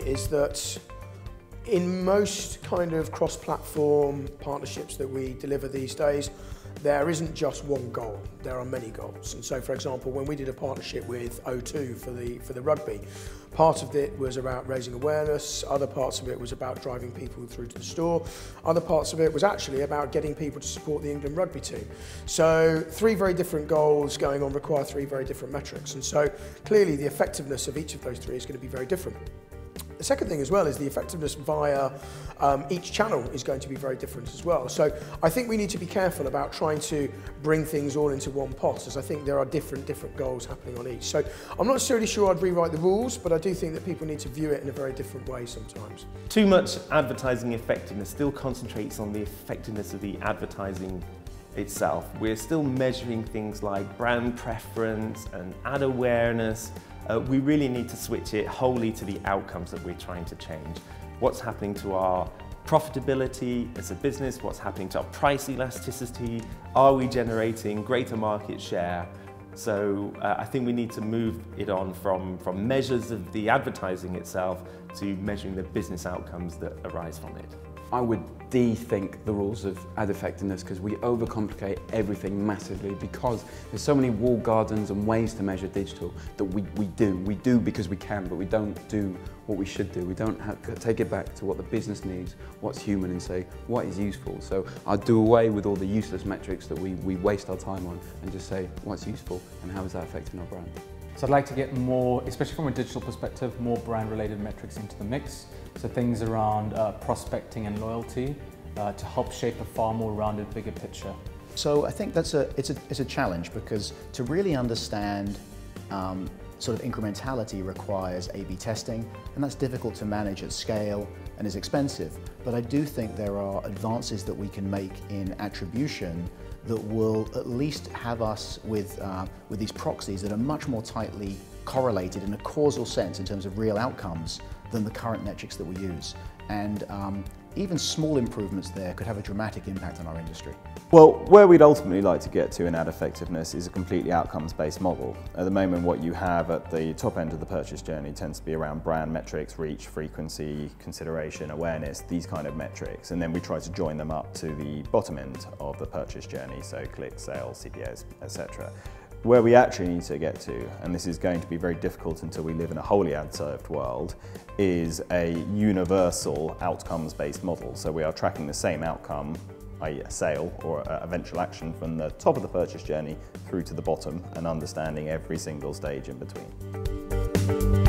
is that in most kind of cross-platform partnerships that we deliver these days, there isn't just one goal, there are many goals. And so, for example, when we did a partnership with O2 for the rugby, part of it was about raising awareness, other parts of it was about driving people through to the store, other parts of it was actually about getting people to support the England rugby team. So 3 very different goals going on require 3 very different metrics, and so clearly the effectiveness of each of those 3 is going to be very different. The second thing as well is the effectiveness via each channel is going to be very different as well. So I think we need to be careful about trying to bring things all into one pot, as I think there are different goals happening on each. So I'm not necessarily sure I'd rewrite the rules, but I do think that people need to view it in a very different way sometimes. Too much advertising effectiveness still concentrates on the effectiveness of the advertising itself. We're still measuring things like brand preference and ad awareness. We really need to switch it wholly to the outcomes that we're trying to change. What's happening to our profitability as a business? What's happening to our price elasticity? Are we generating greater market share? So I think we need to move it on from measures of the advertising itself to measuring the business outcomes that arise from it. I would de-think the rules of ad effectiveness, because we overcomplicate everything massively, because there's so many walled gardens and ways to measure digital that we do because we can, but we don't do what we should do. We don't take it back to what the business needs, what's human, and say what is useful. So I'd do away with all the useless metrics that we waste our time on, and just say what's useful and how is that affecting our brand. So I'd like to get more, especially from a digital perspective, more brand-related metrics into the mix. So things around prospecting and loyalty to help shape a far more rounded, bigger picture. So I think it's a challenge, because to really understand sort of incrementality requires A/B testing, and that's difficult to manage at scale and is expensive. But I do think there are advances that we can make in attribution that will at least have us with these proxies that are much more tightly correlated in a causal sense in terms of real outcomes than the current metrics that we use. And even small improvements there could have a dramatic impact on our industry. Well, where we'd ultimately like to get to in ad effectiveness is a completely outcomes-based model. At the moment, what you have at the top end of the purchase journey tends to be around brand metrics, reach, frequency, consideration, awareness, these kind of metrics. And then we try to join them up to the bottom end of the purchase journey, so clicks, sales, CPAs, etc. Where we actually need to get to, and this is going to be very difficult until we live in a wholly ad-served world, is a universal outcomes-based model. So we are tracking the same outcome, i.e. a sale or a eventual action, from the top of the purchase journey through to the bottom, and understanding every single stage in between.